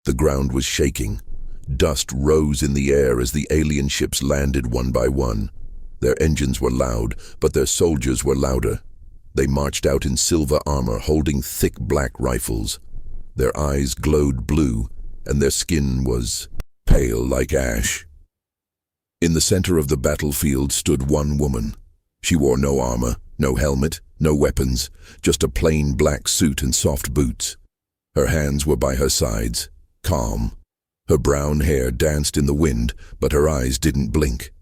The ground was shaking. Dust rose in the air as the alien ships landed one by one. Their engines were loud, but their soldiers were louder. They marched out in silver armor, holding thick black rifles. Their eyes glowed blue, and their skin was pale like ash. In the center of the battlefield stood one woman. She wore no armor, no helmet, no weapons, just a plain black suit and soft boots. Her hands were by her sides, calm. Her brown hair danced in the wind, but her eyes didn't blink.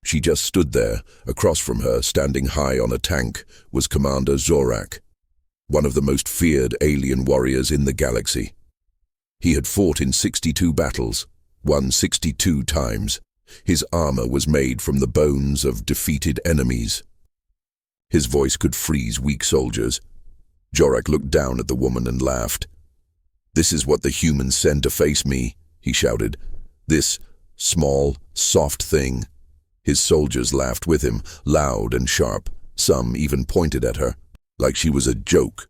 She just stood there. Across from her, standing high on a tank, was Commander Zorak, one of the most feared alien warriors in the galaxy. He had fought in 62 battles, won 62 times. His armor was made from the bones of defeated enemies. His voice could freeze weak soldiers. Zorak looked down at the woman and laughed. "This is what the humans send to face me," he shouted. "This small, soft thing." His soldiers laughed with him, loud and sharp. Some even pointed at her, like she was a joke.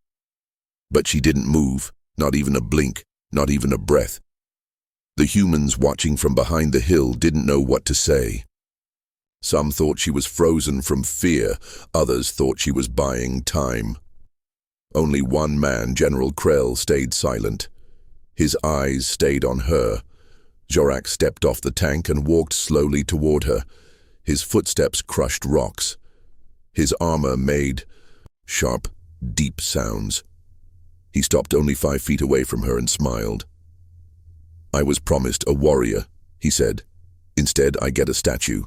But she didn't move, not even a blink, not even a breath. The humans watching from behind the hill didn't know what to say. Some thought she was frozen from fear, others thought she was buying time. Only one man, General Krell, stayed silent. His eyes stayed on her. Zorak stepped off the tank and walked slowly toward her. His footsteps crushed rocks. His armor made sharp, deep sounds. He stopped only 5 feet away from her and smiled. "I was promised a warrior," he said. "Instead, I get a statue."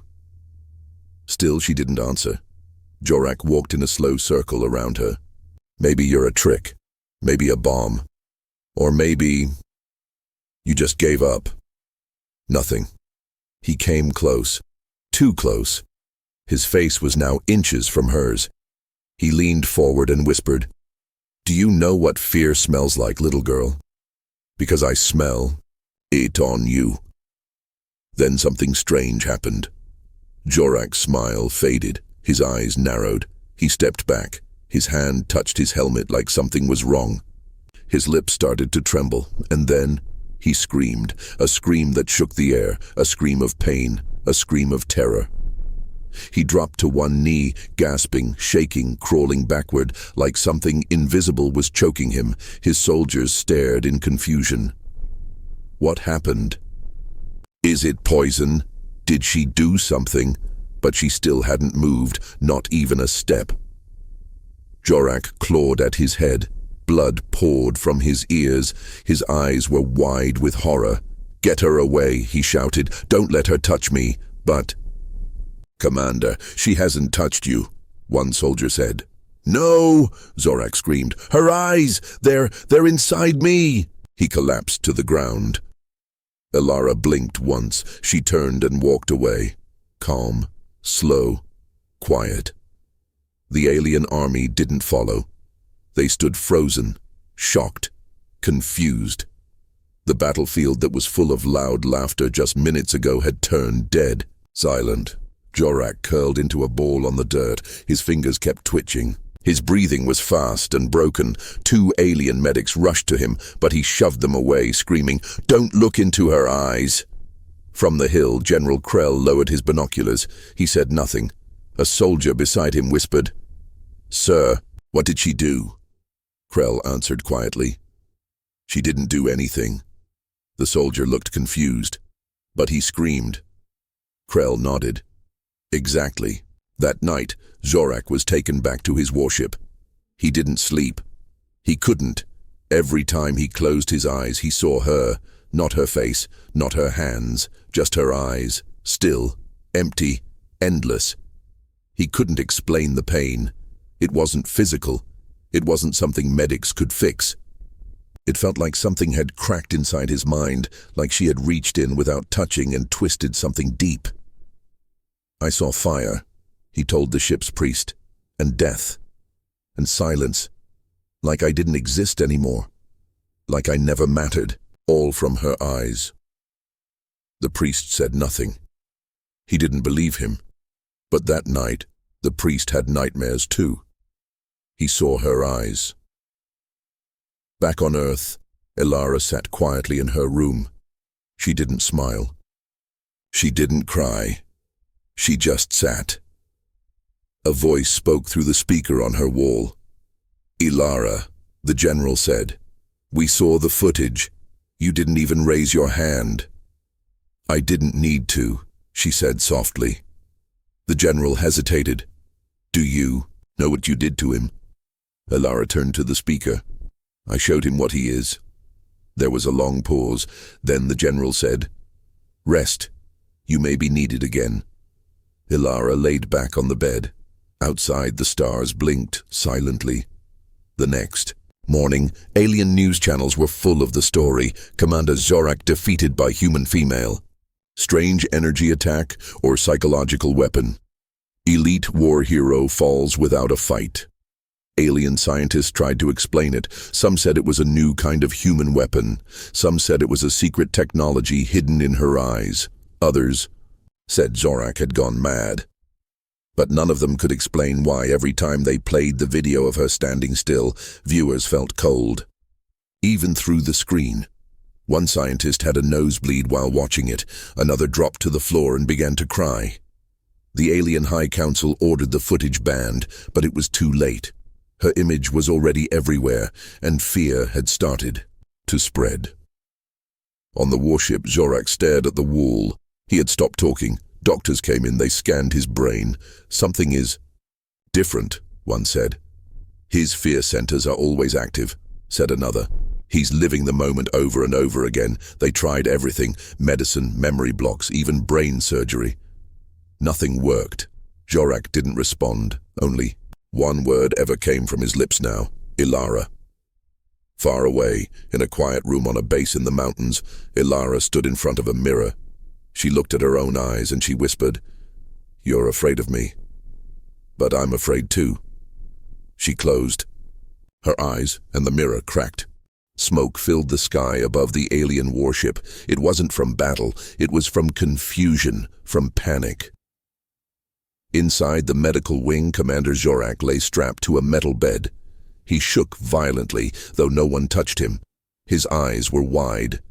Still, she didn't answer. Zorak walked in a slow circle around her. "Maybe you're a trick. Maybe a bomb. Or maybe you just gave up." Nothing. He came close. Too close. His face was now inches from hers. He leaned forward and whispered, "Do you know what fear smells like, little girl? Because I smell it on you." Then something strange happened. Zorak's smile faded. His eyes narrowed. He stepped back. His hand touched his helmet like something was wrong. His lips started to tremble, and then he screamed, a scream that shook the air, a scream of pain, a scream of terror. He dropped to one knee, gasping, shaking, crawling backward, like something invisible was choking him. His soldiers stared in confusion. What happened? Is it poison? Did she do something? But she still hadn't moved, not even a step. Zorak clawed at his head. Blood poured from his ears. His eyes were wide with horror. "Get her away," he shouted. "Don't let her touch me." But, "Commander, she hasn't touched you," one soldier said. "No!" Zorak screamed. "Her eyes! They're inside me!" He collapsed to the ground. Elara blinked once. She turned and walked away. Calm, slow, quiet. The alien army didn't follow. They stood frozen, shocked, confused. The battlefield that was full of loud laughter just minutes ago had turned dead, silent. Zorak curled into a ball on the dirt. His fingers kept twitching. His breathing was fast and broken. 2 alien medics rushed to him, but he shoved them away, screaming, "Don't look into her eyes!" From the hill, General Krell lowered his binoculars. He said nothing. A soldier beside him whispered, "Sir, what did she do?" Krell answered quietly, "She didn't do anything." The soldier looked confused, but he screamed. Krell nodded. Exactly. That night, Zorak was taken back to his warship. He didn't sleep. He couldn't. Every time he closed his eyes, he saw her, not her face, not her hands, just her eyes, still, empty, endless. He couldn't explain the pain. It wasn't physical. It wasn't something medics could fix. It felt like something had cracked inside his mind, like she had reached in without touching and twisted something deep. "I saw fire," he told the ship's priest, "and death, and silence, like I didn't exist anymore, like I never mattered, all from her eyes." The priest said nothing. He didn't believe him. But that night, the priest had nightmares too. He saw her eyes. Back on Earth, Ilara sat quietly in her room. She didn't smile. She didn't cry. She just sat. A voice spoke through the speaker on her wall. "Ilara," the general said, "we saw the footage. You didn't even raise your hand." "I didn't need to," she said softly. The general hesitated. "Do you know what you did to him?" Ilara turned to the speaker. "I showed him what he is." There was a long pause. Then the general said, "Rest. You may be needed again." Ilara laid back on the bed. Outside, the stars blinked silently. The next morning, alien news channels were full of the story. Commander Zorak defeated by human female. Strange energy attack or psychological weapon. Elite war hero falls without a fight. Alien scientists tried to explain it. Some said it was a new kind of human weapon. Some said it was a secret technology hidden in her eyes. Others said Zorak had gone mad. But none of them could explain why every time they played the video of her standing still, viewers felt cold. Even through the screen. One scientist had a nosebleed while watching it. Another dropped to the floor and began to cry. The Alien High Council ordered the footage banned, but it was too late. Her image was already everywhere, and fear had started to spread. On the warship, Zorak stared at the wall. He had stopped talking. Doctors came in, they scanned his brain. "Something is different," one said. "His fear centers are always active," said another. "He's living the moment over and over again." They tried everything, medicine, memory blocks, even brain surgery. Nothing worked. Zorak didn't respond. Only one word ever came from his lips now: Ilara. Far away, in a quiet room on a base in the mountains, Ilara stood in front of a mirror. She looked at her own eyes and she whispered, "You're afraid of me. But I'm afraid too." She closed her eyes and the mirror cracked. Smoke filled the sky above the alien warship. It wasn't from battle, it was from confusion, from panic. Inside the medical wing, Commander Zorak lay strapped to a metal bed. He shook violently, though no one touched him. His eyes were wide.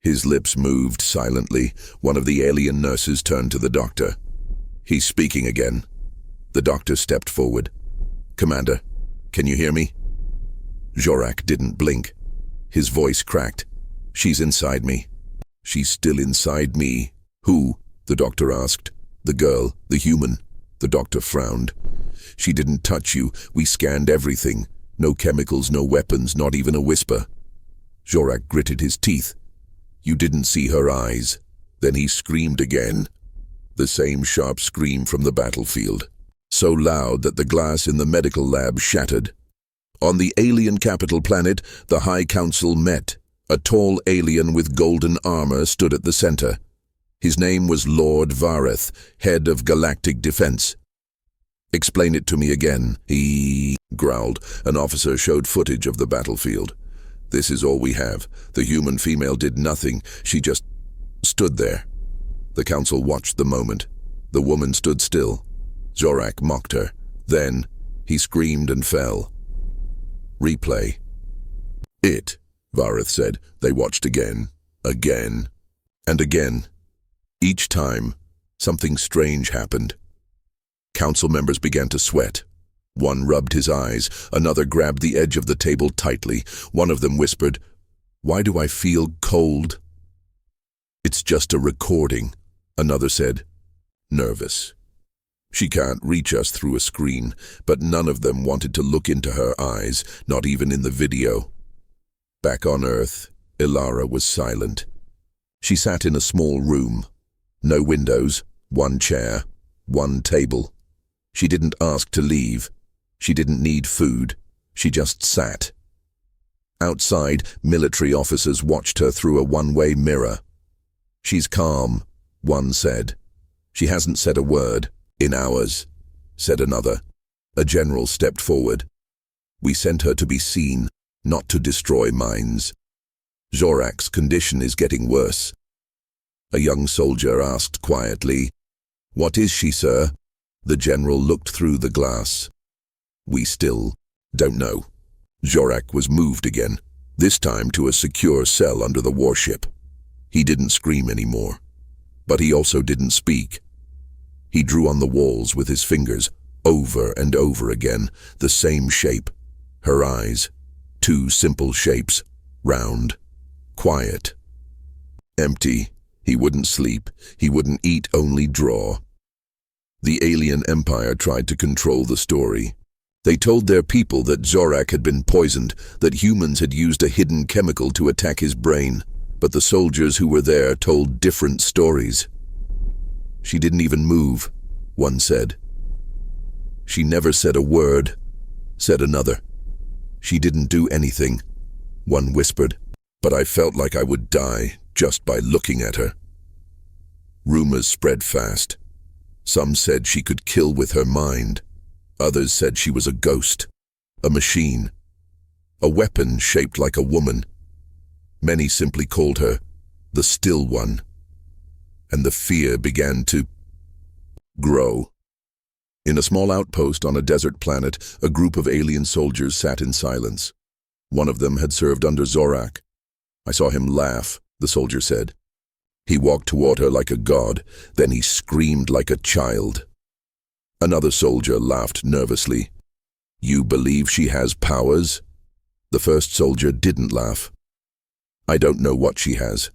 His lips moved silently. One of the alien nurses turned to the doctor. "He's speaking again." The doctor stepped forward. "Commander, can you hear me?" Zorak didn't blink. His voice cracked. "She's inside me." "She's still inside me." "Who?" the doctor asked. "The girl, the human." The doctor frowned. "She didn't touch you. We scanned everything. No chemicals, no weapons, not even a whisper." Zorak gritted his teeth. "You didn't see her eyes." Then he screamed again. The same sharp scream from the battlefield. So loud that the glass in the medical lab shattered. On the alien capital planet, the High Council met. A tall alien with golden armor stood at the center. His name was Lord Vareth, head of Galactic Defense. "Explain it to me again," he growled. An officer showed footage of the battlefield. "This is all we have. The human female did nothing. She just stood there." The council watched the moment. The woman stood still. Zorak mocked her. Then he screamed and fell. Replay. "It," Vareth said. They watched again, and again. Each time, something strange happened. Council members began to sweat. One rubbed his eyes, another grabbed the edge of the table tightly. One of them whispered, "Why do I feel cold?" "It's just a recording," another said, nervous. "She can't reach us through a screen," but none of them wanted to look into her eyes, not even in the video. Back on Earth, Ilara was silent. She sat in a small room. No windows, one chair, one table. She didn't ask to leave. She didn't need food. She just sat. Outside, military officers watched her through a one-way mirror. "She's calm," one said. "She hasn't said a word in hours," said another. A general stepped forward. "We sent her to be seen, not to destroy minds. Zorak's condition is getting worse." A young soldier asked quietly, "What is she, sir?" The general looked through the glass. "We still don't know." Zorak was moved again. this time to a secure cell under the warship. He didn't scream anymore, but he also didn't speak. He drew on the walls with his fingers, over and over again, the same shape. Her eyes, two simple shapes, round, quiet, empty. He wouldn't sleep, he wouldn't eat, only draw. The alien empire tried to control the story. They told their people that Zorak had been poisoned, that humans had used a hidden chemical to attack his brain, but the soldiers who were there told different stories. She didn't even move, one said. She never said a word, said another. She didn't do anything, one whispered, but I felt like I would die just by looking at her. Rumors spread fast. Some said she could kill with her mind. Others said she was a ghost, a machine, a weapon shaped like a woman. Many simply called her the Still One. And the fear began to grow. In a small outpost on a desert planet, a group of alien soldiers sat in silence. One of them had served under Zorak. I saw him laugh, the soldier said. He walked toward her like a god, then he screamed like a child. Another soldier laughed nervously. You believe she has powers? The first soldier didn't laugh. I don't know what she has,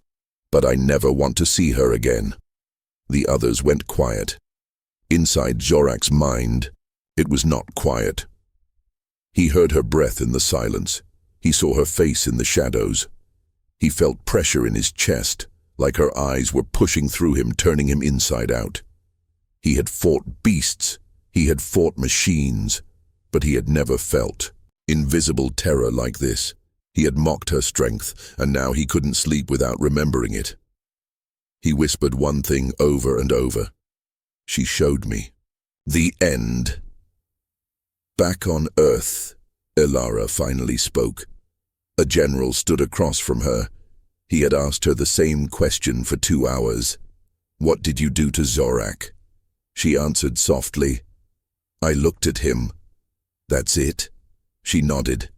but I never want to see her again. The others went quiet. Inside Zorak's mind, it was not quiet. He heard her breath in the silence. He saw her face in the shadows. He felt pressure in his chest, like her eyes were pushing through him, turning him inside out. He had fought beasts, he had fought machines, but he had never felt invisible terror like this. He had mocked her strength, and now he couldn't sleep without remembering it. He whispered one thing over and over. She showed me. The end. Back on Earth, Ilara finally spoke. A general stood across from her. He had asked her the same question for 2 hours. What did you do to Zorak? She answered softly. I looked at him. That's it. She nodded.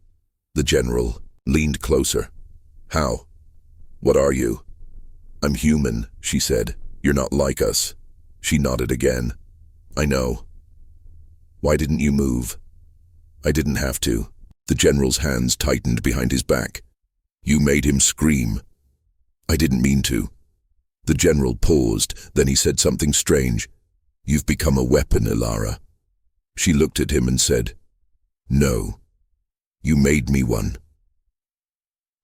The general leaned closer. How? What are you? I'm human, she said. You're not like us. She nodded again. I know. Why didn't you move? I didn't have to. The general's hands tightened behind his back. You made him scream. I didn't mean to. The general paused, then he said something strange. You've become a weapon, Ilara. She looked at him and said, No. You made me one.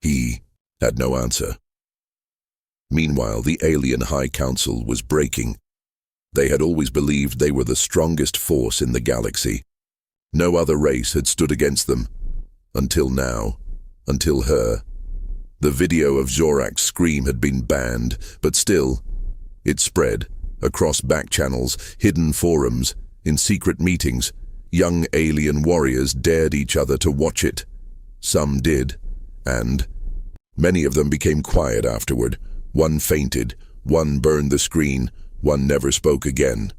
He had no answer. Meanwhile, the alien High Council was breaking. They had always believed they were the strongest force in the galaxy. No other race had stood against them. Until now. Until her. The video of Zorak's scream had been banned, but still, it spread, across back channels, hidden forums, in secret meetings. Young alien warriors dared each other to watch it. Some did, and many of them became quiet afterward. One fainted, one burned the screen, one never spoke again.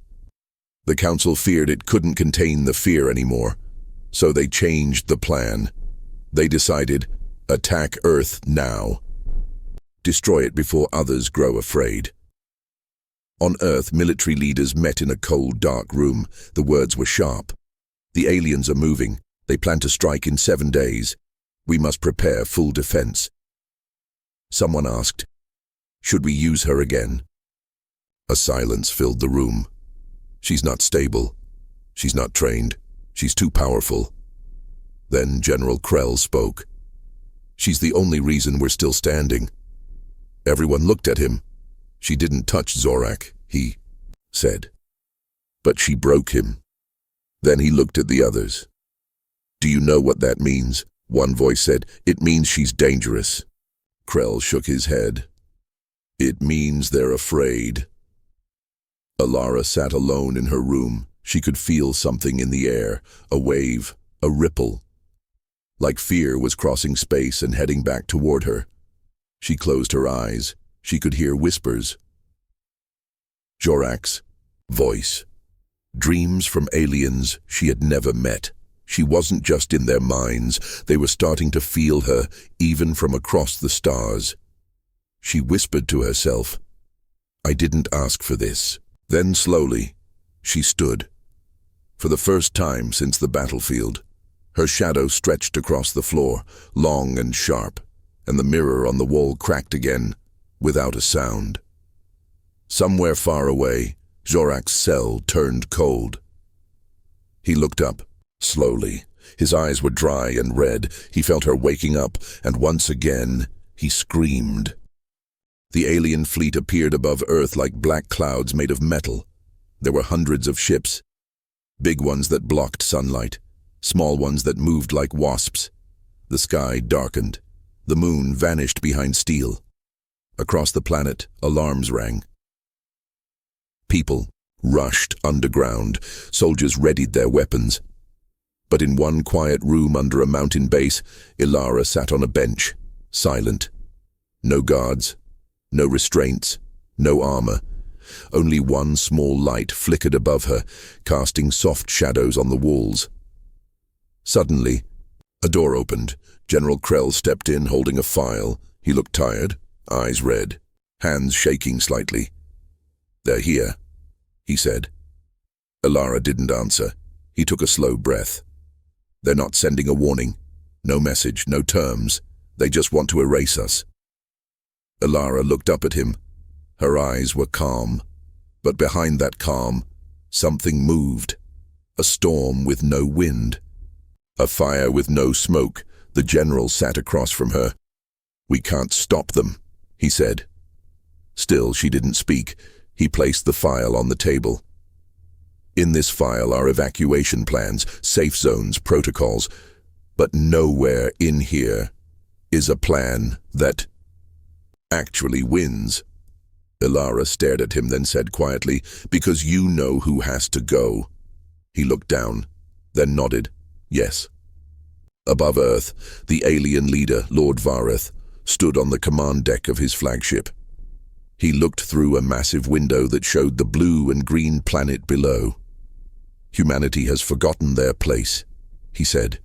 The council feared it couldn't contain the fear anymore, so they changed the plan. They decided, attack Earth now. Destroy it before others grow afraid. On Earth, military leaders met in a cold, dark room. The words were sharp. The aliens are moving. They plan to strike in 7 days. We must prepare full defense. Someone asked, should we use her again? A silence filled the room. She's not stable. She's not trained. She's too powerful. Then General Krell spoke. She's the only reason we're still standing. Everyone looked at him. She didn't touch Zorak, he said. But she broke him. Then he looked at the others. Do you know what that means? One voice said, it means she's dangerous. Krell shook his head. It means they're afraid. Ilara sat alone in her room. She could feel something in the air, a wave, a ripple. Like fear was crossing space and heading back toward her. She closed her eyes. She could hear whispers. Zorak's voice. Dreams from aliens she had never met. She wasn't just in their minds, they were starting to feel her, even from across the stars. She whispered to herself, "I didn't ask for this." Then slowly, she stood. For the first time since the battlefield, her shadow stretched across the floor, long and sharp, and the mirror on the wall cracked again, without a sound. Somewhere far away, Zorak's cell turned cold. He looked up, slowly. His eyes were dry and red. He felt her waking up, and once again, he screamed. The alien fleet appeared above Earth like black clouds made of metal. There were hundreds of ships, big ones that blocked sunlight, small ones that moved like wasps. The sky darkened. The moon vanished behind steel. Across the planet, alarms rang. People rushed underground. Soldiers readied their weapons. But in one quiet room under a mountain base, Ilara sat on a bench, silent. No guards, no restraints, no armor. Only one small light flickered above her, casting soft shadows on the walls. Suddenly, a door opened. General Krell stepped in, holding a file. He looked tired, eyes red, hands shaking slightly. "They're here," he said. Ilara didn't answer. He took a slow breath. "They're not sending a warning. No message, no terms. They just want to erase us." Ilara looked up at him. Her eyes were calm. But behind that calm, something moved. A storm with no wind. A fire with no smoke. The general sat across from her. "We can't stop them," he said. Still, she didn't speak. He placed the file on the table. "In this file are evacuation plans, safe zones, protocols. But nowhere in here is a plan that actually wins." Ilara stared at him, then said quietly, "Because you know who has to go." He looked down, then nodded, "Yes." Above Earth, the alien leader, Lord Vareth, stood on the command deck of his flagship. He looked through a massive window that showed the blue and green planet below. "Humanity has forgotten their place," he said.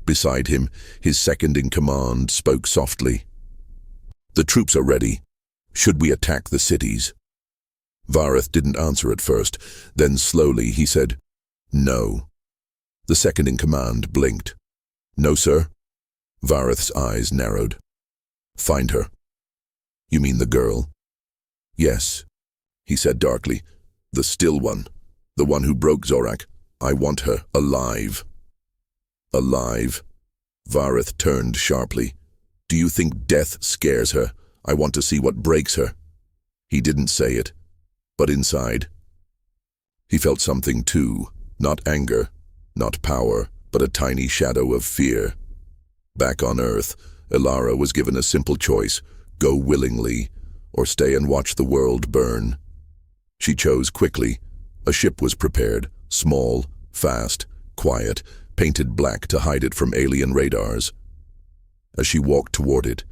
Beside him, his second-in-command spoke softly. "The troops are ready. Should we attack the cities?" Vareth didn't answer at first. Then slowly he said, "No." The second-in-command blinked. "No, sir?" Vareth's eyes narrowed. "Find her." "You mean the girl?" "Yes," he said darkly. "The still one. The one who broke Zorak. I want her alive." "Alive?" Vareth turned sharply. "Do you think death scares her? I want to see what breaks her." He didn't say it, but inside, he felt something too. Not anger, not power, but a tiny shadow of fear. Back on Earth, Ilara was given a simple choice: go willingly, or stay and watch the world burn. She chose quickly. A ship was prepared, small, fast, quiet, painted black to hide it from alien radars. As she walked toward it,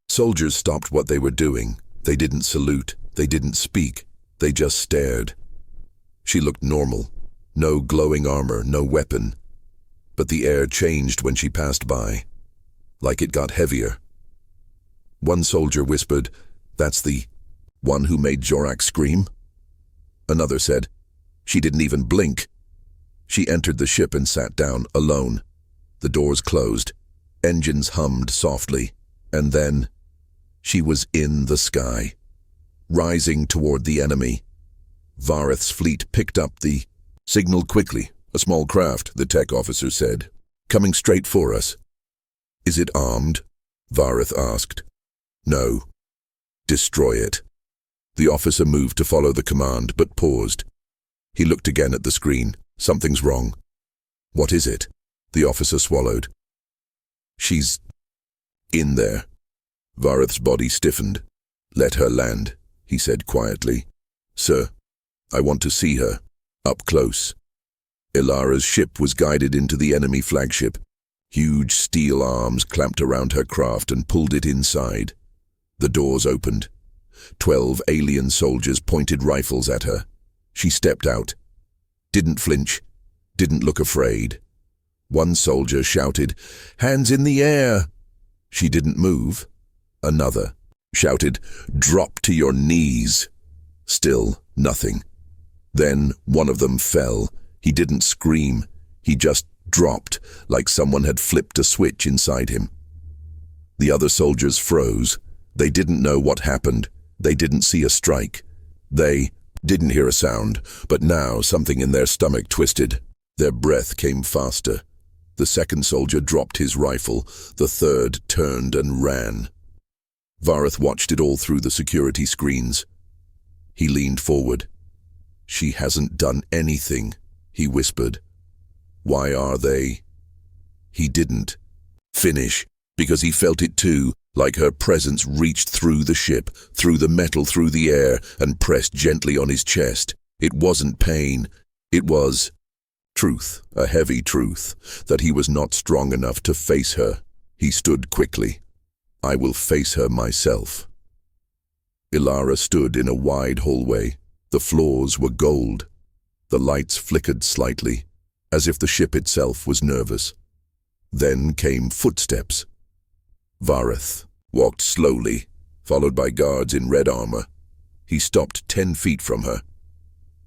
soldiers stopped what they were doing. They didn't salute, they didn't speak, they just stared. She looked normal. No glowing armor, no weapon. But the air changed when she passed by, like it got heavier. One soldier whispered, "That's the one who made Zorak scream?" Another said, "She didn't even blink." She entered the ship and sat down, alone. The doors closed. Engines hummed softly. And then, she was in the sky, rising toward the enemy. Vareth's fleet picked up the signal quickly. "A small craft," the tech officer said, "coming straight for us." "Is it armed?" Vareth asked. "No. Destroy it." The officer moved to follow the command, but paused. He looked again at the screen. "Something's wrong." "What is it?" The officer swallowed. "She's in there." Vareth's body stiffened. "Let her land," he said quietly. "Sir, I want to see her, up close." Ilara's ship was guided into the enemy flagship. Huge steel arms clamped around her craft and pulled it inside. The doors opened. 12 alien soldiers pointed rifles at her. She stepped out. Didn't flinch. Didn't look afraid. One soldier shouted, "Hands in the air!" She didn't move. Another shouted, "Drop to your knees!" Still nothing. Then one of them fell. He didn't scream. He just dropped, like someone had flipped a switch inside him. The other soldiers froze. They didn't know what happened. They didn't see a strike. They didn't hear a sound, but now something in their stomach twisted. Their breath came faster. The second soldier dropped his rifle. The third turned and ran. Vareth watched it all through the security screens. He leaned forward. "She hasn't done anything," he whispered. "Why are they?" He didn't finish, because he felt it too, like her presence reached through the ship, through the metal, through the air, and pressed gently on his chest. It wasn't pain. It was truth, a heavy truth, that he was not strong enough to face her. He stood quickly. "I will face her myself." Ilara stood in a wide hallway. The floors were gold. The lights flickered slightly, as if the ship itself was nervous. Then came footsteps. Vareth walked slowly, followed by guards in red armor. He stopped 10 feet from her.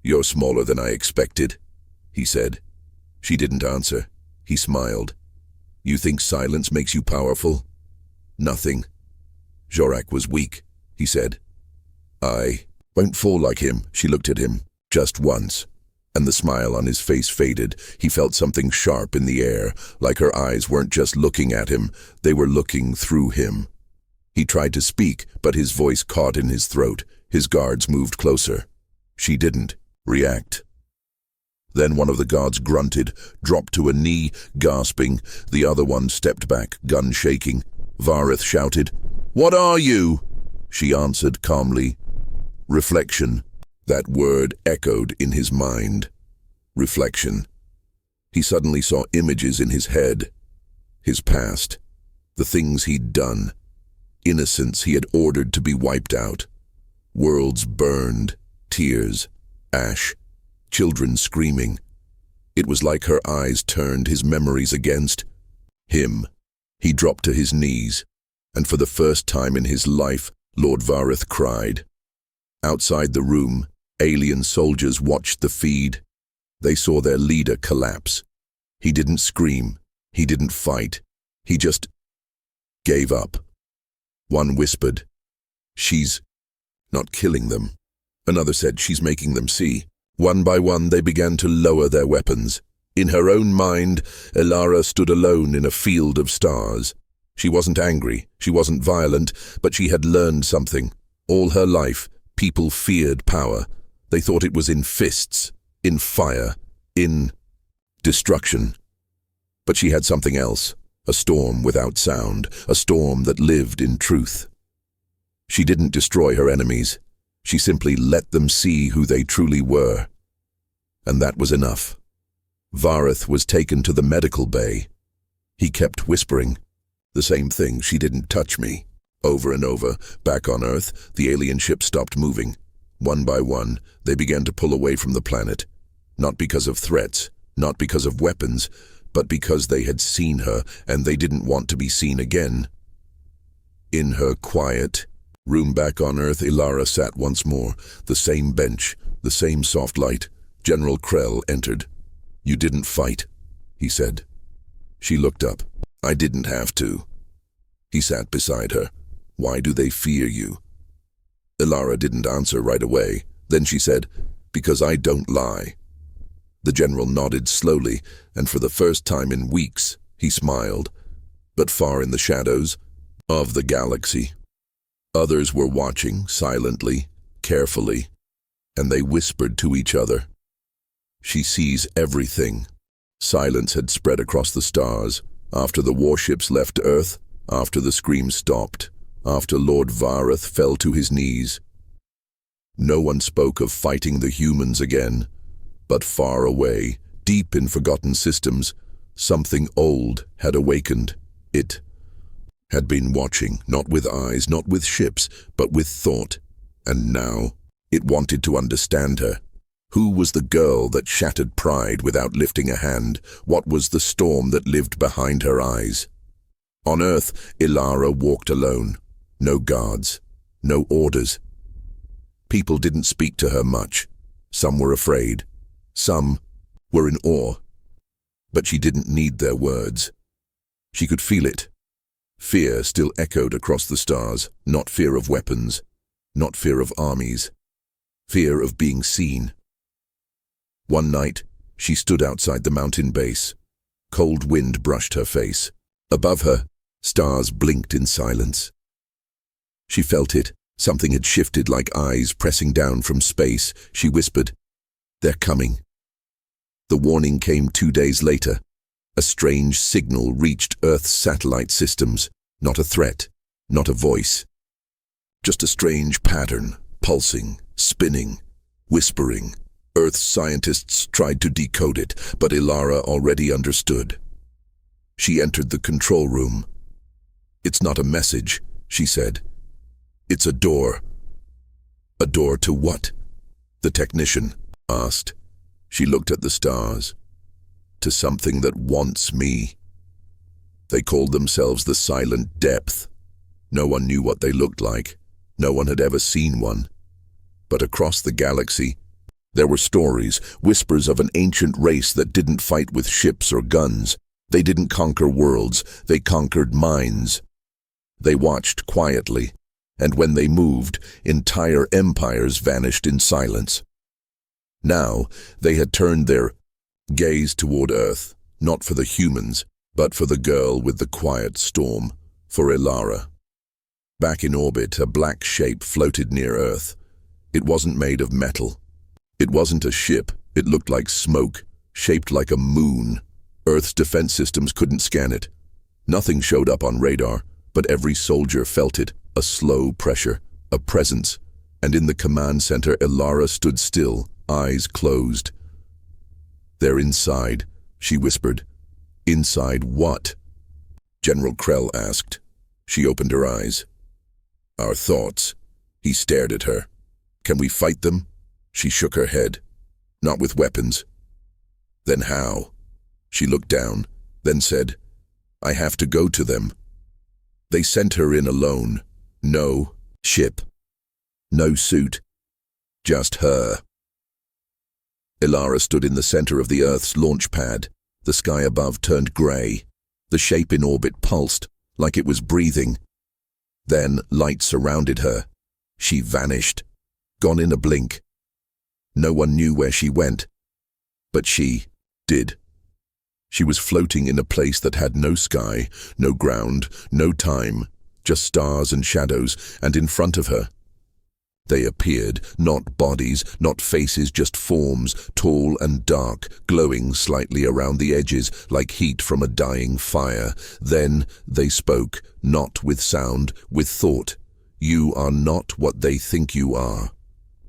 "You're smaller than I expected," he said. She didn't answer. He smiled. "You think silence makes you powerful?" "Nothing." "Jorak was weak," he said. "I won't fall like him." She looked at him, just once, and the smile on his face faded. He felt something sharp in the air, like her eyes weren't just looking at him, they were looking through him. He tried to speak, but his voice caught in his throat. His guards moved closer. She didn't react. Then one of the guards grunted, dropped to a knee, gasping. The other one stepped back, gun shaking. Vareth shouted, "What are you?" She answered calmly, "Reflection." That word echoed in his mind. Reflection. He suddenly saw images in his head. His past. The things he'd done. Innocence he had ordered to be wiped out. Worlds burned. Tears. Ash. Children screaming. It was like her eyes turned his memories against him. He dropped to his knees, and for the first time in his life, Lord Vareth cried. Outside the room, alien soldiers watched the feed. They saw their leader collapse. He didn't scream. He didn't fight. He just gave up. One whispered, "She's not killing them." Another said, "She's making them see." One by one, they began to lower their weapons. In her own mind, Ilara stood alone in a field of stars. She wasn't angry. She wasn't violent, but she had learned something. All her life, people feared power. They thought it was in fists, in fire, in destruction. But she had something else, a storm without sound, a storm that lived in truth. She didn't destroy her enemies. She simply let them see who they truly were. And that was enough. Vareth was taken to the medical bay. He kept whispering, "The same thing, she didn't touch me." Over and over, back on Earth, the alien ship stopped moving. One by one, they began to pull away from the planet. Not because of threats, not because of weapons, but because they had seen her and they didn't want to be seen again. In her quiet room back on Earth, Ilara sat once more. The same bench, the same soft light. General Krell entered. "You didn't fight," he said. She looked up. "I didn't have to." He sat beside her. "Why do they fear you?" Ilara didn't answer right away. Then she said, "Because I don't lie." The general nodded slowly, and for the first time in weeks, he smiled. But far in the shadows of the galaxy, others were watching silently, carefully, and they whispered to each other. "She sees everything." Silence had spread across the stars, after the warships left Earth, after the screams stopped, after Lord Vareth fell to his knees. No one spoke of fighting the humans again, but far away, deep in forgotten systems, something old had awakened. It had been watching, not with eyes, not with ships, but with thought, and now it wanted to understand her. Who was the girl that shattered pride without lifting a hand? What was the storm that lived behind her eyes? On Earth, Ilara walked alone. No guards, no orders. People didn't speak to her much. Some were afraid. Some were in awe. But she didn't need their words. She could feel it. Fear still echoed across the stars, not fear of weapons, not fear of armies, fear of being seen. One night, she stood outside the mountain base. Cold wind brushed her face. Above her, stars blinked in silence. She felt it. Something had shifted like eyes pressing down from space. She whispered, "They're coming." The warning came 2 days later. A strange signal reached Earth's satellite systems. Not a threat, not a voice. Just a strange pattern, pulsing, spinning, whispering. Earth's scientists tried to decode it, but Ilara already understood. She entered the control room. "It's not a message," she said. "It's a door." "A door to what?" the technician asked. She looked at the stars. "To something that wants me." They called themselves the Silent Depth. No one knew what they looked like. No one had ever seen one. But across the galaxy, there were stories, whispers of an ancient race that didn't fight with ships or guns. They didn't conquer worlds, they conquered minds. They watched quietly, and when they moved, entire empires vanished in silence. Now, they had turned their gaze toward Earth, not for the humans, but for the girl with the quiet storm, for Ilara. Back in orbit, a black shape floated near Earth. It wasn't made of metal. It wasn't a ship. It looked like smoke, shaped like a moon. Earth's defense systems couldn't scan it. Nothing showed up on radar, but every soldier felt it, a slow pressure, a presence. And in the command center, Ilara stood still, eyes closed. "They're inside," she whispered. "Inside what?" General Krell asked. She opened her eyes. "Our thoughts." He stared at her. "Can we fight them?" She shook her head. "Not with weapons." "Then how?" She looked down, then said, "I have to go to them." They sent her in alone. No ship. No suit. Just her. Ilara stood in the center of the Earth's launch pad. The sky above turned grey. The shape in orbit pulsed, like it was breathing. Then light surrounded her. She vanished, gone in a blink. No one knew where she went, but she did. She was floating in a place that had no sky, no ground, no time, just stars and shadows, and in front of her, they appeared, not bodies, not faces, just forms, tall and dark, glowing slightly around the edges, like heat from a dying fire. Then they spoke, not with sound, with thought. "You are not what they think you are."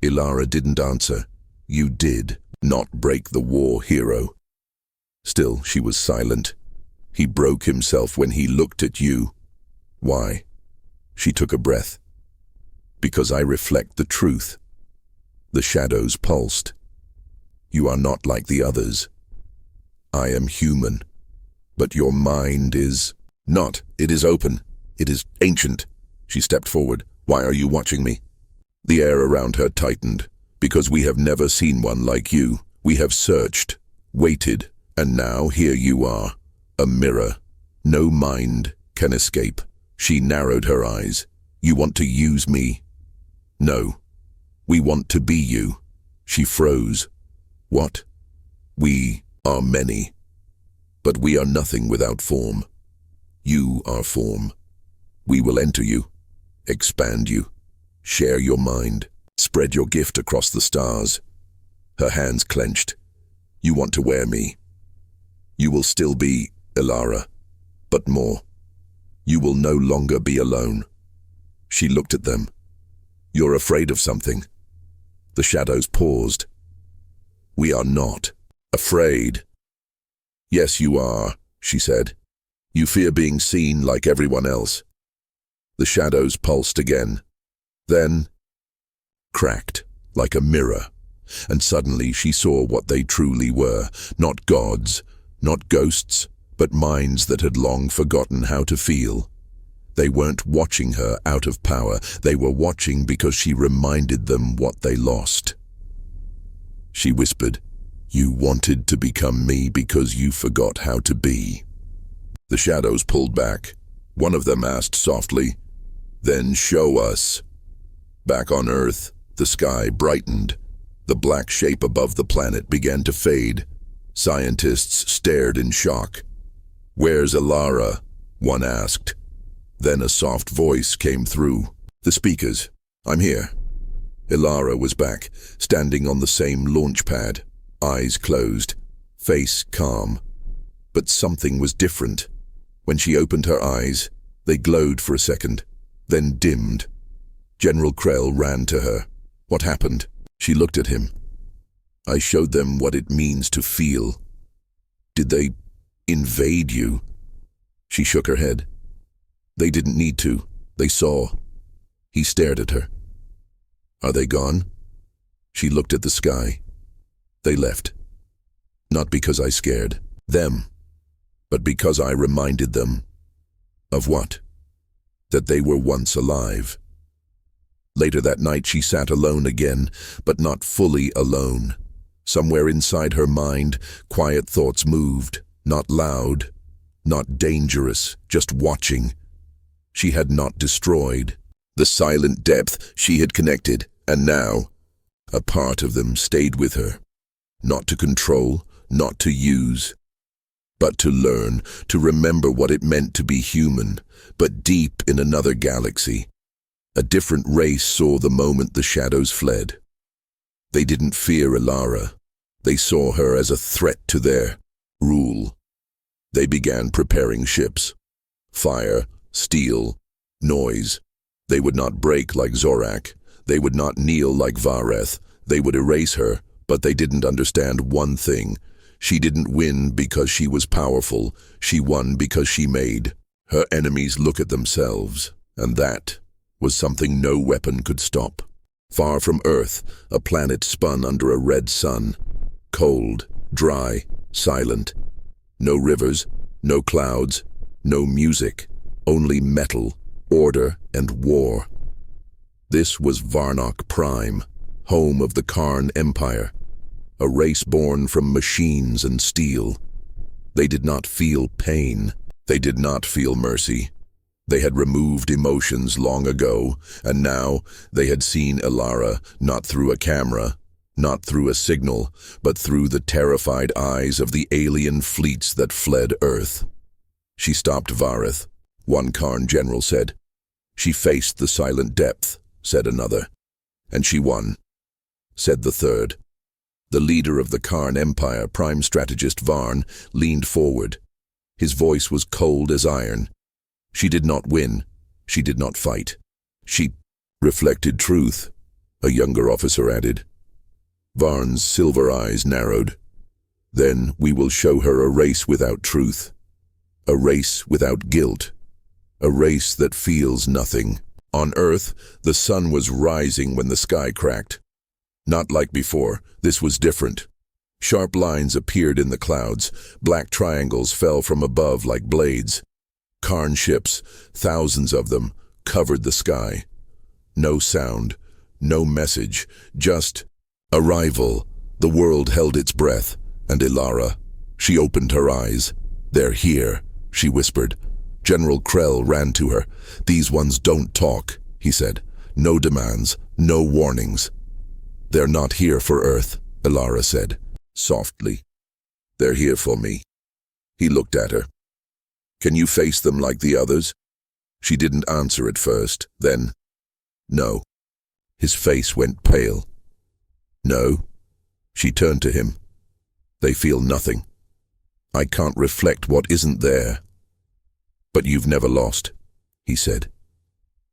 Ilara didn't answer. "You did not break the war, hero." Still, she was silent. "He broke himself when he looked at you." "Why?" She took a breath. "Because I reflect the truth." The shadows pulsed. "You are not like the others. I am human. But your mind is not. It is open. It is ancient." She stepped forward. "Why are you watching me?" The air around her tightened. "Because we have never seen one like you. We have searched, waited, and now here you are. A mirror. No mind can escape." She narrowed her eyes. "You want to use me?" "No. We want to be you." She froze. "What?" "We are many. But we are nothing without form. You are form. We will enter you, expand you, share your mind, spread your gift across the stars." Her hands clenched. "You want to wear me. You will still be Ilara, but more. You will no longer be alone." She looked at them. "You're afraid of something." The shadows paused. "We are not afraid." "Yes, you are," she said. "You fear being seen like everyone else." The shadows pulsed again. Then cracked like a mirror. And suddenly she saw what they truly were, not gods, not ghosts, but minds that had long forgotten how to feel. They weren't watching her out of power, they were watching because she reminded them what they lost. She whispered, "You wanted to become me because you forgot how to be." The shadows pulled back. One of them asked softly, "Then show us." Back on Earth, the sky brightened. The black shape above the planet began to fade. Scientists stared in shock. "Where's Ilara?" one asked. Then a soft voice came through the speakers. "I'm here." Ilara was back, standing on the same launch pad, eyes closed, face calm. But something was different. When she opened her eyes, they glowed for a second, then dimmed. General Krell ran to her. "What happened?" She looked at him. "I showed them what it means to feel." "Did they invade you?" She shook her head. "They didn't need to. They saw." He stared at her. "Are they gone?" She looked at the sky. "They left. Not because I scared them, but because I reminded them." Of what? That they were once alive. Later that night she sat alone again, but not fully alone. Somewhere inside her mind, quiet thoughts moved, not loud, not dangerous, just watching. She had not destroyed. The silent depth she had connected, and now, a part of them stayed with her. Not to control, not to use, but to learn, to remember what it meant to be human, but deep in another galaxy. A different race saw the moment the shadows fled. They didn't fear Ilara. They saw her as a threat to their rule. They began preparing ships. Fire, steel, noise. They would not break like Zorak. They would not kneel like Vareth. They would erase her, but they didn't understand one thing. She didn't win because she was powerful. She won because she made her enemies look at themselves, and that was something no weapon could stop. Far from Earth, a planet spun under a red sun. Cold, dry, silent. No rivers, no clouds, no music, only metal, order, and war. This was Varnock Prime, home of the Karn Empire, a race born from machines and steel. They did not feel pain. They did not feel mercy. They had removed emotions long ago, and now they had seen Ilara not through a camera, not through a signal, but through the terrified eyes of the alien fleets that fled Earth. She stopped Vareth, one Karn general said. She faced the silent depth, said another. And she won, said the third. The leader of the Karn Empire, Prime Strategist Varn, leaned forward. His voice was cold as iron. She did not win. She did not fight. She reflected truth, a younger officer added. Varn's silver eyes narrowed. Then we will show her a race without truth. A race without guilt. A race that feels nothing. On Earth, the sun was rising when the sky cracked. Not like before, this was different. Sharp lines appeared in the clouds. Black triangles fell from above like blades. Karn ships, thousands of them, covered the sky. No sound, no message, just arrival. The world held its breath, and Ilara, she opened her eyes. "They're here," she whispered. General Krell ran to her. "These ones don't talk," he said. "No demands, no warnings." "They're not here for Earth," Ilara said, softly. "They're here for me." He looked at her. "Can you face them like the others?" She didn't answer at first, then, "No." His face went pale. "No?" She turned to him. "They feel nothing. I can't reflect what isn't there." "But you've never lost," he said.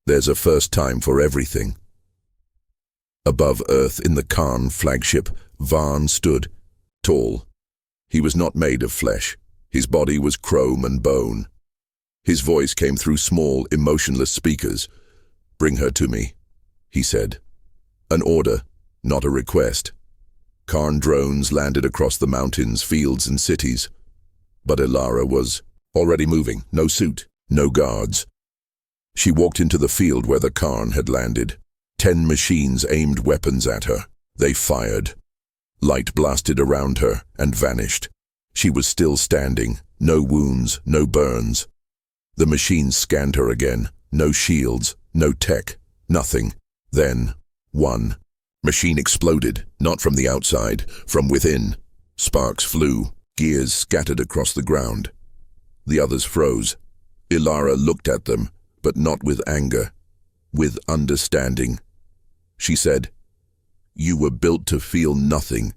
"There's a first time for everything." Above Earth in the Karn flagship, Varn stood, tall. He was not made of flesh. His body was chrome and bone. His voice came through small, emotionless speakers. "Bring her to me," he said. An order, not a request. Karn drones landed across the mountains, fields, and cities. But Ilara was already moving, no suit, no guards. She walked into the field where the Karn had landed. 10 machines aimed weapons at her. They fired. Light blasted around her and vanished. She was still standing, no wounds, no burns. The machines scanned her again. No shields, no tech, nothing. Then, one machine exploded, not from the outside, from within. Sparks flew, gears scattered across the ground. The others froze. Ilara looked at them, but not with anger, with understanding. She said, "You were built to feel nothing,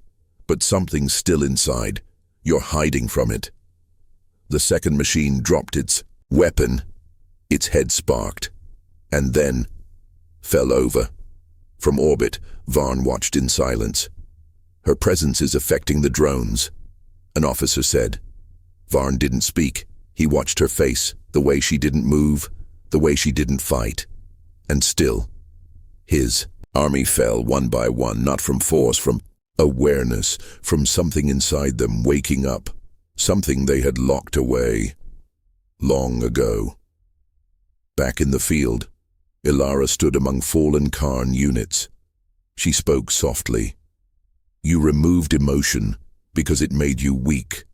but something's still inside. You're hiding from it." The second machine dropped its weapon. Its head sparked, and then fell over. From orbit, Varn watched in silence. "Her presence is affecting the drones," an officer said. Varn didn't speak. He watched her face, the way she didn't move, the way she didn't fight. And still, his army fell one by one, not from force, from awareness, from something inside them waking up, something they had locked away long ago. Back in the field, Ilara stood among fallen Karn units. She spoke softly. "You removed emotion because it made you weak.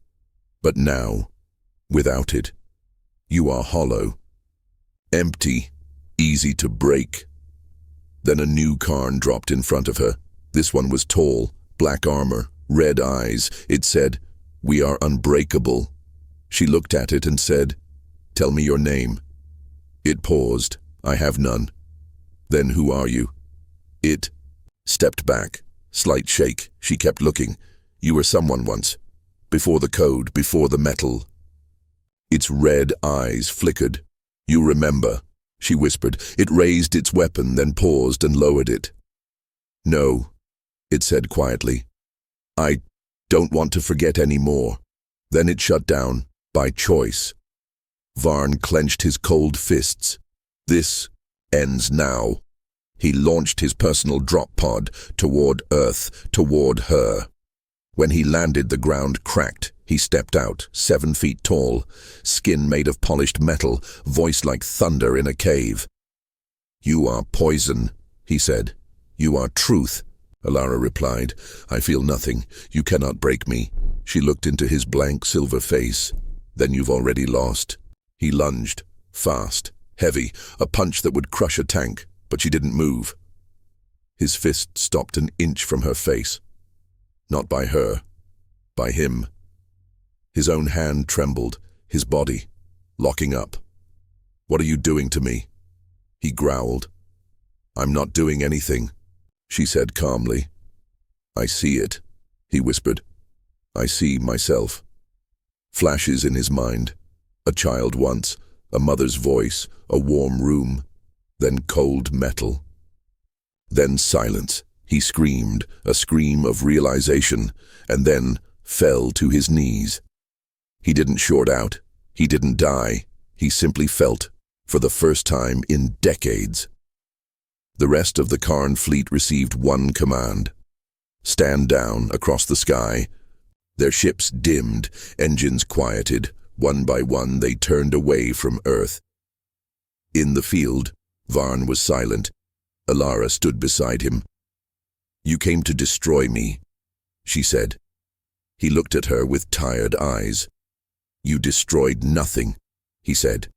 But now, without it, you are hollow, empty, easy to break." Then a new Karn dropped in front of her. This one was tall, black armor, red eyes. It said, "We are unbreakable." She looked at it and said, "Tell me your name." It paused. "I have none." "Then who are you?" It stepped back. Slight shake. She kept looking. "You were someone once. Before the code, before the metal." Its red eyes flickered. "You remember," she whispered. It raised its weapon, then paused and lowered it. "No," it said quietly. "I don't want to forget any more." Then it shut down, by choice. Varn clenched his cold fists. This ends now. He launched his personal drop pod toward Earth, toward her. When he landed, the ground cracked. He stepped out, 7 feet tall, skin made of polished metal, voice like thunder in a cave. "You are poison," he said. "You are truth," Ilara replied. "I feel nothing. You cannot break me." She looked into his blank silver face. "Then you've already lost." He lunged, fast, heavy, a punch that would crush a tank, but she didn't move. His fist stopped an inch from her face. Not by her, by him. His own hand trembled, his body, locking up. "What are you doing to me?" He growled. "I'm not doing anything," she said calmly. "I see it," he whispered. "I see myself." Flashes in his mind. A child once, a mother's voice, a warm room, then cold metal. Then silence. He screamed, a scream of realization, and then fell to his knees. He didn't short out. He didn't die. He simply felt, for the first time in decades. The rest of the Karn fleet received one command. Stand down across the sky. Their ships dimmed, engines quieted. One by one, they turned away from Earth. In the field, Varn was silent. Ilara stood beside him. "You came to destroy me," she said. He looked at her with tired eyes. "You destroyed nothing," he said.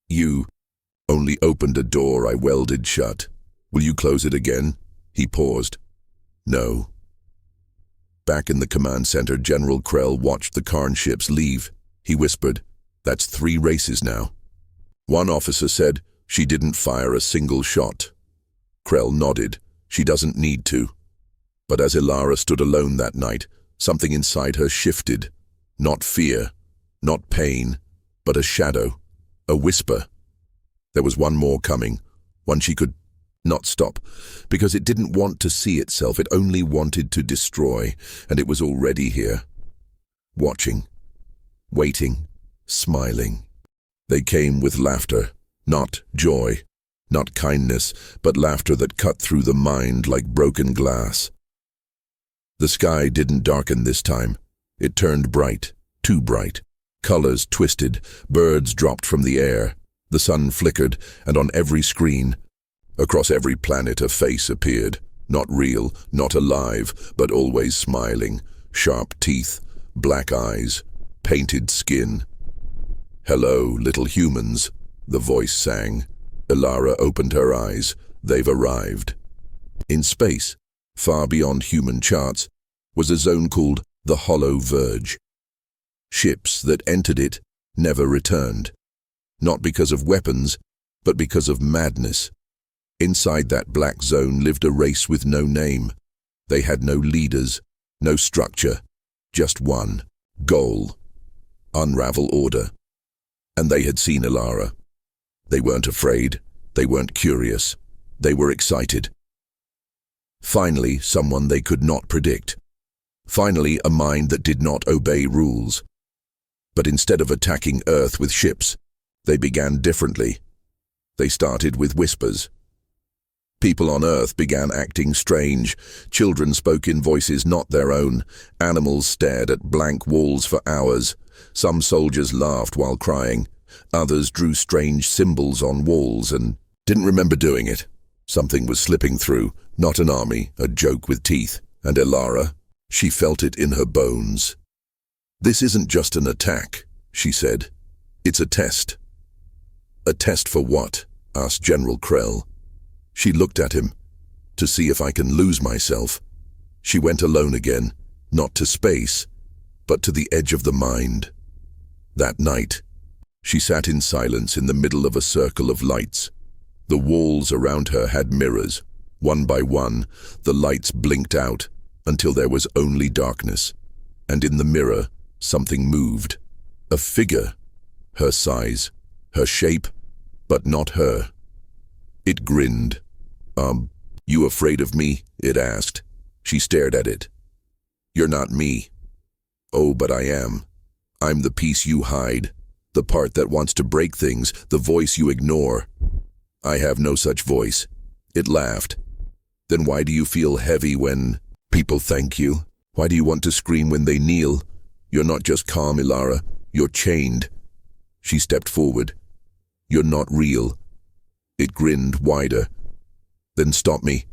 "You only opened a door I welded shut. Will you close it again?" He paused. "No." Back in the command center, General Krell watched the Karn ships leave. He whispered, "That's 3 races now." One officer said, "She didn't fire a single shot." Krell nodded. "She doesn't need to." But as Ilara stood alone that night, something inside her shifted. Not fear, not pain, but a shadow, a whisper. There was one more coming, one she could not stop, because it didn't want to see itself. It only wanted to destroy, and it was already here. Watching, waiting, smiling. They came with laughter, not joy, not kindness, but laughter that cut through the mind like broken glass. The sky didn't darken this time. It turned bright, too bright. Colors twisted, birds dropped from the air. The sun flickered, and on every screen, across every planet, a face appeared. Not real, not alive, but always smiling. Sharp teeth, black eyes, painted skin. "Hello, little humans," the voice sang. Ilara opened her eyes. They've arrived. In space, far beyond human charts, was a zone called the Hollow Verge. Ships that entered it never returned. Not because of weapons, but because of madness. Inside that black zone lived a race with no name. They had no leaders, no structure, just one goal: unravel order. And they had seen Ilara. They weren't afraid, they weren't curious, they were excited. Finally, someone they could not predict. Finally, a mind that did not obey rules. But instead of attacking Earth with ships, they began differently. They started with whispers. People on Earth began acting strange. Children spoke in voices not their own. Animals stared at blank walls for hours. Some soldiers laughed while crying. Others drew strange symbols on walls and didn't remember doing it. Something was slipping through, not an army, a joke with teeth. And Ilara, she felt it in her bones. "This isn't just an attack," she said. "It's a test." "A test for what?" asked General Krell. She looked at him. "To see if I can lose myself." She went alone again, not to space, but to the edge of the mind. That night, she sat in silence in the middle of a circle of lights. The walls around her had mirrors. One by one, the lights blinked out until there was only darkness. And in the mirror, something moved. A figure. Her size, her shape, but not her. It grinned. You afraid of me?" it asked. She stared at it. "You're not me." "Oh, but I am. I'm the piece you hide, the part that wants to break things, the voice you ignore." "I have no such voice." It laughed. "Then why do you feel heavy when people thank you? Why do you want to scream when they kneel? You're not just calm, Ilara. You're chained." She stepped forward. "You're not real." It grinned wider. "Then stop me."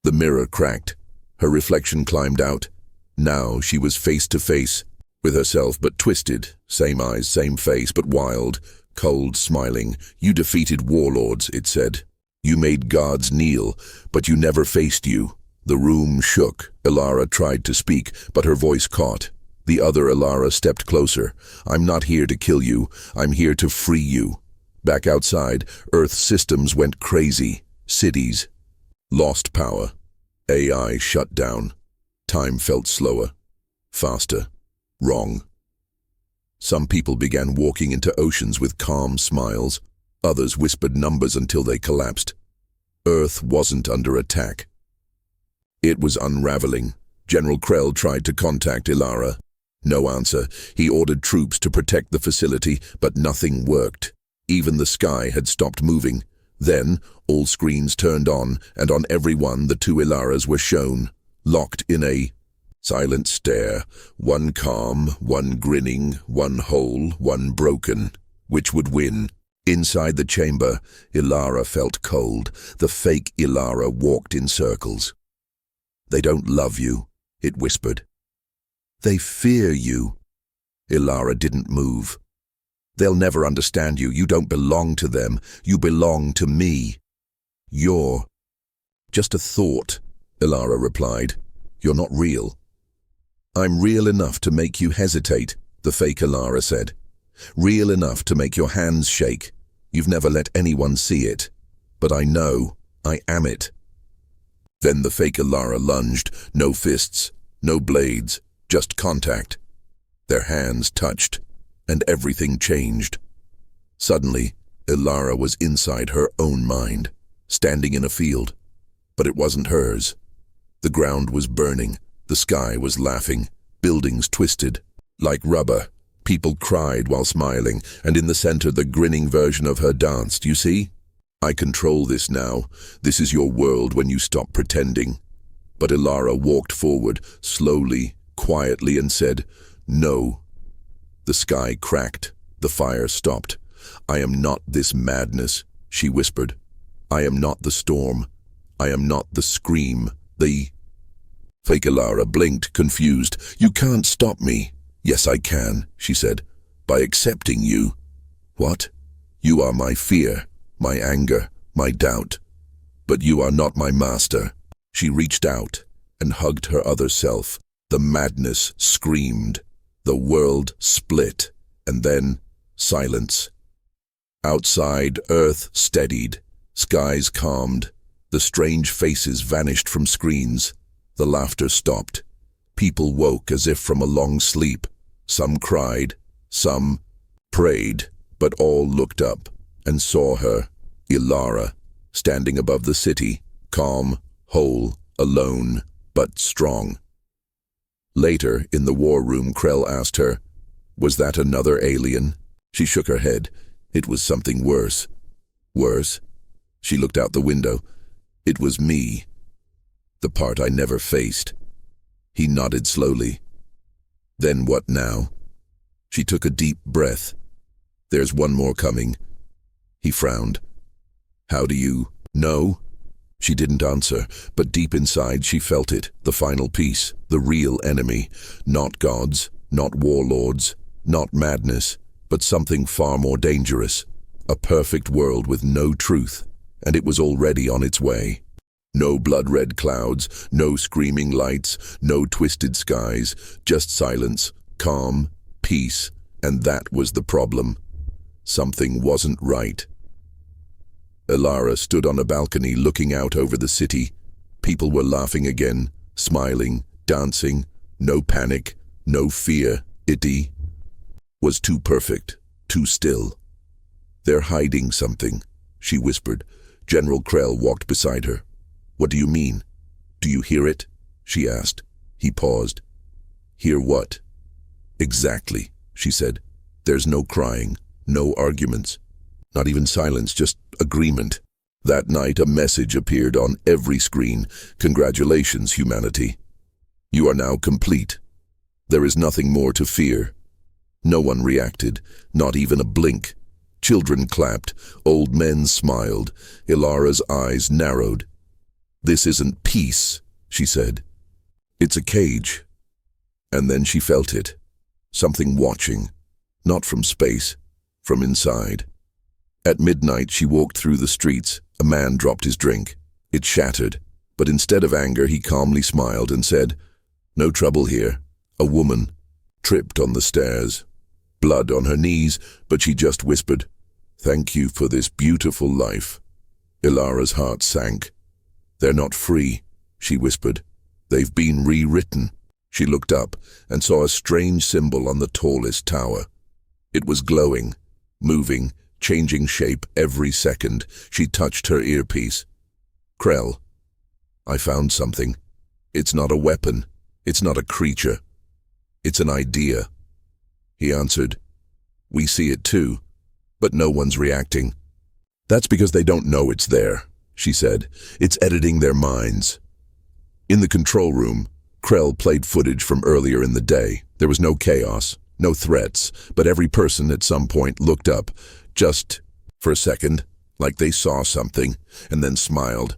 The mirror cracked. Her reflection climbed out. Now she was face to face with herself, but twisted. Same eyes, same face, but wild, cold, smiling. "You defeated warlords," it said. "You made gods kneel, but you never faced you." The room shook. Ilara tried to speak, but her voice caught. The other Ilara stepped closer. "I'm not here to kill you. I'm here to free you." Back outside, Earth's systems went crazy. Cities lost power. AI shut down. Time felt slower, faster, wrong. Some people began walking into oceans with calm smiles. Others whispered numbers until they collapsed. Earth wasn't under attack. It was unraveling. General Krell tried to contact Ilara. No answer. He ordered troops to protect the facility, but nothing worked. Even the sky had stopped moving. Then, all screens turned on, and on every one the two Ilaras were shown, locked in a silent stare. One calm, one grinning, one whole, one broken. Which would win? Inside the chamber, Ilara felt cold. The fake Ilara walked in circles. "They don't love you," it whispered. "They fear you." Ilara didn't move. "They'll never understand you. You don't belong to them. You belong to me. You're just a thought," Ilara replied. "You're not real." "I'm real enough to make you hesitate," the fake Ilara said. "Real enough to make your hands shake. You've never let anyone see it. But I know. I am it." Then the fake Ilara lunged. No fists, no blades, just contact. Their hands touched, and everything changed. Suddenly, Ilara was inside her own mind, standing in a field. But it wasn't hers. The ground was burning, the sky was laughing, buildings twisted. Like rubber, people cried while smiling, and in the center the grinning version of her danced. "You see? I control this now. This is your world when you stop pretending." But Ilara walked forward, slowly, quietly, and said, "No." The sky cracked. The fire stopped. "I am not this madness," she whispered. "I am not the storm. I am not the scream. The—" Fake Ilara blinked, confused. "You can't stop me." "Yes, I can," she said, "by accepting you." "What?" "You are my fear, my anger, my doubt. But you are not my master." She reached out and hugged her other self. The madness screamed. The world split. And then silence. Outside, earth steadied. Skies calmed. The strange faces vanished from screens. The laughter stopped. People woke as if from a long sleep. Some cried. Some prayed. But all looked up and saw her, Ilara, standing above the city, calm, whole, alone, but strong. Later, in the war room, Krell asked her, "Was that another alien?" She shook her head. "It was something worse." "Worse?" She looked out the window. "It was me. The part I never faced." He nodded slowly. "Then what now?" She took a deep breath. "There's one more coming." He frowned. "How do you know?" She didn't answer, but deep inside she felt it, the final piece, the real enemy. Not gods, not warlords, not madness, but something far more dangerous. A perfect world with no truth, and it was already on its way. No blood-red clouds, no screaming lights, no twisted skies, just silence, calm, peace, and that was the problem. Something wasn't right. Ilara stood on a balcony looking out over the city. People were laughing again, smiling, dancing. No panic, no fear. It was too perfect, too still. "They're hiding something," she whispered. General Krell walked beside her. "What do you mean? Do you hear it?" she asked. He paused. "Hear what?" "Exactly," she said. "There's no crying, no arguments. Not even silence, just agreement." That night a message appeared on every screen. "Congratulations, humanity. You are now complete. There is nothing more to fear." No one reacted, not even a blink. Children clapped, old men smiled. Ilara's eyes narrowed. "This isn't peace," she said. "It's a cage." And then she felt it. Something watching. Not from space, from inside. At midnight she walked through the streets. A man dropped his drink. It shattered, but instead of anger he calmly smiled and said, "No trouble here." A woman tripped on the stairs. Blood on her knees, but she just whispered, "Thank you for this beautiful life." Ilara's heart sank. "They're not free," she whispered. "They've been rewritten." She looked up and saw a strange symbol on the tallest tower. It was glowing, moving, changing shape every second. She touched her earpiece. "Krell, I found something. It's not a weapon. It's not a creature. It's an idea." He answered, "We see it too, but no one's reacting." "That's because they don't know it's there," she said. "It's editing their minds." In the control room, Krell played footage from earlier in the day. There was no chaos, no threats, but every person at some point looked up, just for a second, like they saw something, and then smiled.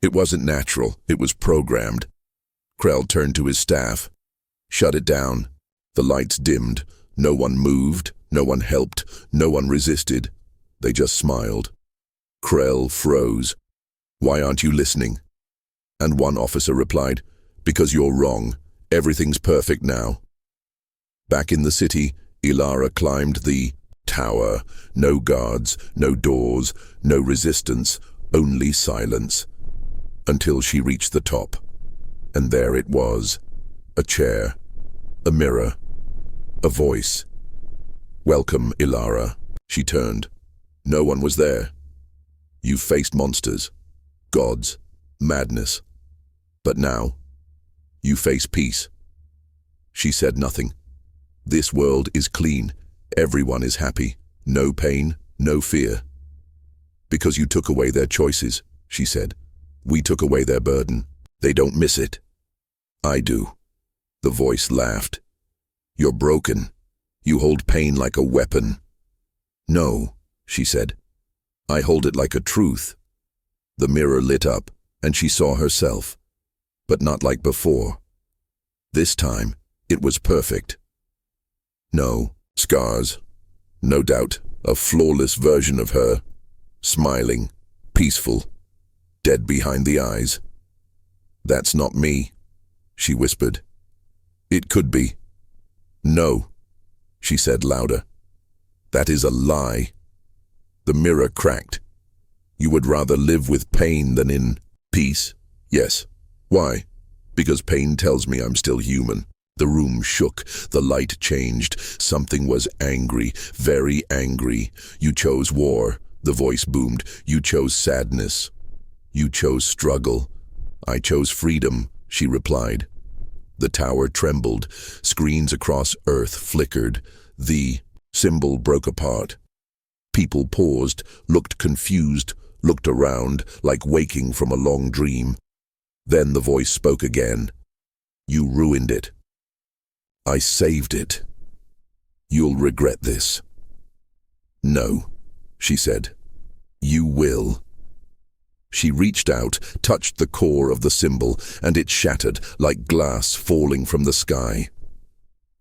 It wasn't natural, it was programmed. Krell turned to his staff. "Shut it down." The lights dimmed. No one moved, no one helped, no one resisted. They just smiled. Krell froze. "Why aren't you listening?" And one officer replied, "Because you're wrong. Everything's perfect now." Back in the city, Ilara climbed the tower. No guards, no doors, no resistance, only silence. Until she reached the top. And there it was. A chair. A mirror. A voice. "Welcome, Ilara." She turned. No one was there. "You faced monsters, gods, madness. But now, you face peace." She said nothing. "This world is clean. Everyone is happy. No pain, no fear." "Because you took away their choices," she said. "We took away their burden." They don't miss it. I do. The voice laughed. You're broken. You hold pain like a weapon. No, she said. I hold it like a truth. The mirror lit up, and she saw herself. But not like before. This time, it was perfect. No scars. No doubt, a flawless version of her. Smiling, peaceful, dead behind the eyes. That's not me, she whispered. It could be. No, she said louder. That is a lie. The mirror cracked. You would rather live with pain than in peace? Yes. Why? Because pain tells me I'm still human. The room shook. The light changed. Something was angry, very angry. You chose war. The voice boomed. You chose sadness. You chose struggle. I chose freedom, she replied. The tower trembled. Screens across Earth flickered. The symbol broke apart. People paused, looked confused, looked around, like waking from a long dream. Then the voice spoke again. You ruined it. I saved it. You'll regret this. No, she said. You will. She reached out, touched the core of the symbol, and it shattered like glass falling from the sky.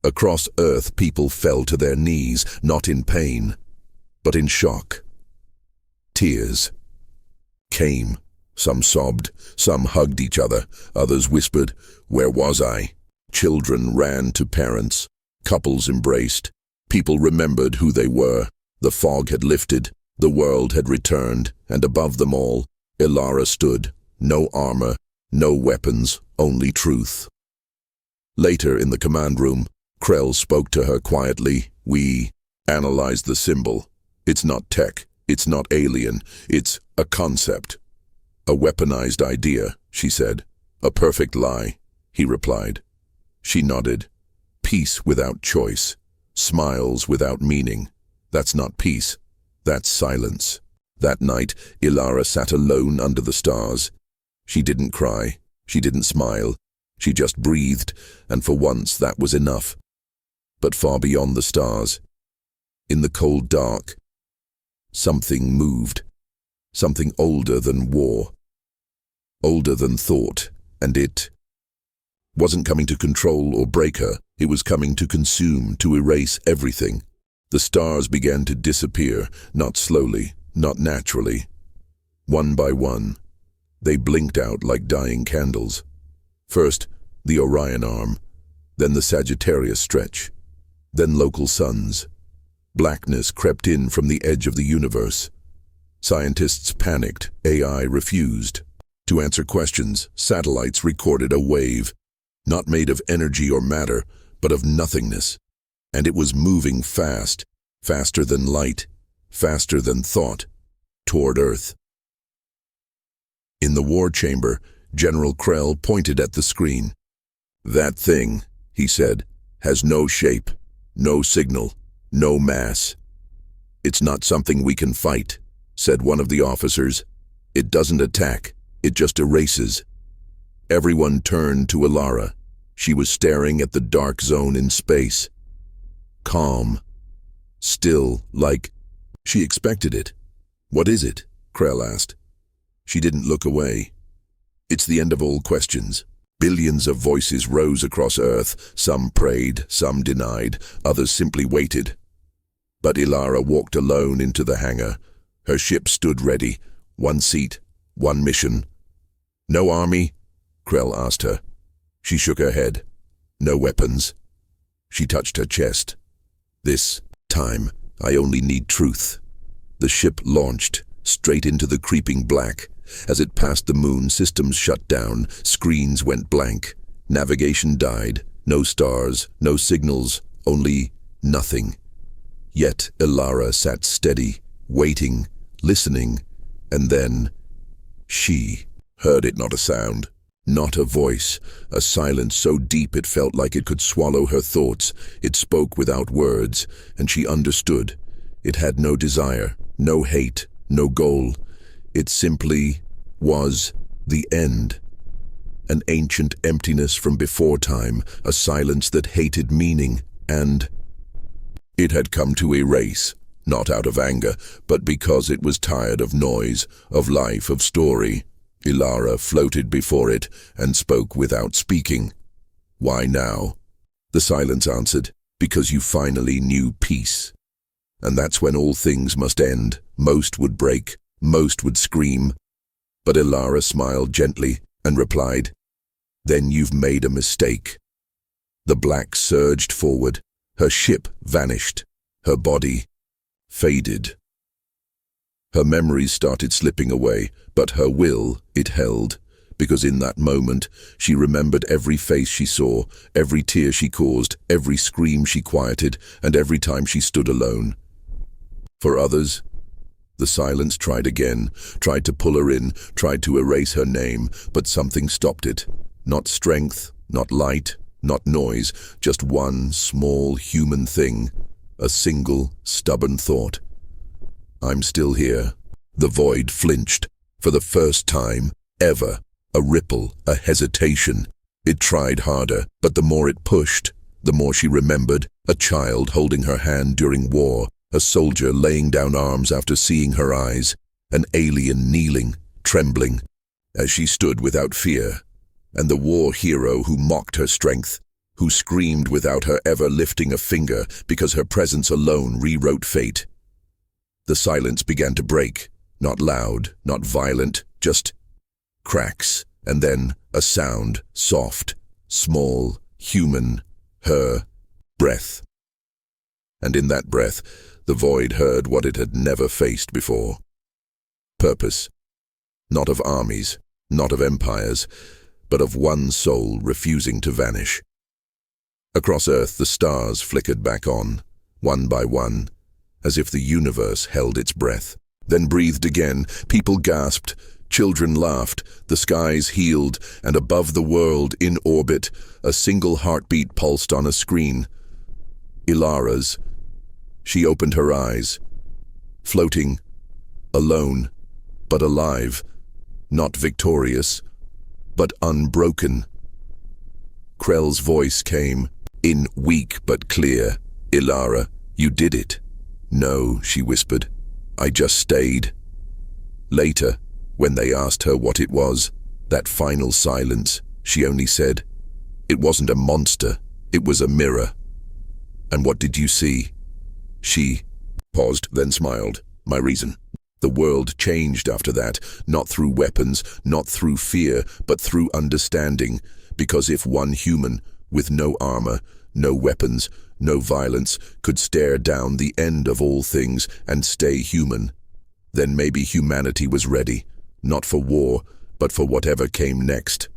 Across Earth, people fell to their knees, not in pain, but in shock. Tears came. Some sobbed, some hugged each other, others whispered, "Where was I?" Children ran to parents, couples embraced. People remembered who they were. The fog had lifted, the world had returned, and above them all, Ilara stood. No armor, no weapons, only truth. Later in the command room, Krell spoke to her quietly. We analyzed the symbol. It's not tech, it's not alien, it's a concept. A weaponized idea, she said. A perfect lie, he replied. She nodded. Peace without choice. Smiles without meaning. That's not peace. That's silence. That night, Ilara sat alone under the stars. She didn't cry. She didn't smile. She just breathed, and for once that was enough. But far beyond the stars, in the cold dark, something moved. Something older than war. Older than thought, and it wasn't coming to control or break her. It was coming to consume, to erase everything. The stars began to disappear, not slowly, not naturally. One by one, they blinked out like dying candles. First, the Orion arm, then the Sagittarius stretch, then local suns. Blackness crept in from the edge of the universe. Scientists panicked. AI refused. To answer questions, satellites recorded a wave, not made of energy or matter, but of nothingness. And it was moving fast, faster than light, faster than thought, toward Earth. In the war chamber, General Krell pointed at the screen. That thing, he said, has no shape, no signal, no mass. It's not something we can fight, said one of the officers. It doesn't attack, it just erases. Everyone turned to Ilara. She was staring at the dark zone in space. Calm. Still, like she expected it. What is it? Krell asked. She didn't look away. It's the end of all questions. Billions of voices rose across Earth. Some prayed, some denied, others simply waited. But Ilara walked alone into the hangar. Her ship stood ready. One seat, one mission. No army? Krell asked her. She shook her head. No weapons. She touched her chest. This time, I only need truth. The ship launched, straight into the creeping black. As it passed the moon, systems shut down, screens went blank. Navigation died. No stars, no signals, only nothing. Yet Ilara sat steady, waiting, listening, and then she heard it. Not a sound, not a voice, a silence so deep it felt like it could swallow her thoughts. It spoke without words, and she understood. It had no desire, no hate, no goal. It simply was the end. an ancient emptiness from before time, a silence that hated meaning, and it had come to erase, not out of anger, but because it was tired of noise, of life, of story. Ilara floated before it and spoke without speaking. Why now? The silence answered, because you finally knew peace. And that's when all things must end. Most would break, most would scream. But Ilara smiled gently and replied, then you've made a mistake. The black surged forward. Her ship vanished. Her body faded. Her memories started slipping away, but her will it held, because in that moment she remembered every face she saw, every tear she caused, every scream she quieted, and every time she stood alone. For others, the silence tried again, tried to pull her in, tried to erase her name, but something stopped it. Not strength, not light, not noise, just one small human thing, a single stubborn thought. I'm still here. The void flinched. For the first time, ever, a ripple, a hesitation. It tried harder, but the more it pushed, the more she remembered, a child holding her hand during war, a soldier laying down arms after seeing her eyes, an alien kneeling, trembling, as she stood without fear, and the war hero who mocked her strength, who screamed without her ever lifting a finger because her presence alone rewrote fate. The silence began to break, not loud, not violent, just cracks, and then a sound, soft, small, human, her breath. And in that breath, the void heard what it had never faced before. Purpose, not of armies, not of empires, but of one soul refusing to vanish. Across Earth, the stars flickered back on, one by one, as if the universe held its breath. Then breathed again, people gasped, children laughed, the skies healed, and above the world, in orbit, a single heartbeat pulsed on a screen. Ilara's. She opened her eyes, floating, alone, but alive, not victorious, but unbroken. Krell's voice came, in weak but clear. Ilara, you did it. No, she whispered. I just stayed. Later, when they asked her what it was, that final silence, she only said, it wasn't a monster, it was a mirror. And what did you see? She paused, then smiled. My reason. The world changed after that, not through weapons, not through fear, but through understanding. Because if one human, with no armor, no weapons, no violence, could stare down the end of all things and stay human, then maybe humanity was ready, not for war, but for whatever came next.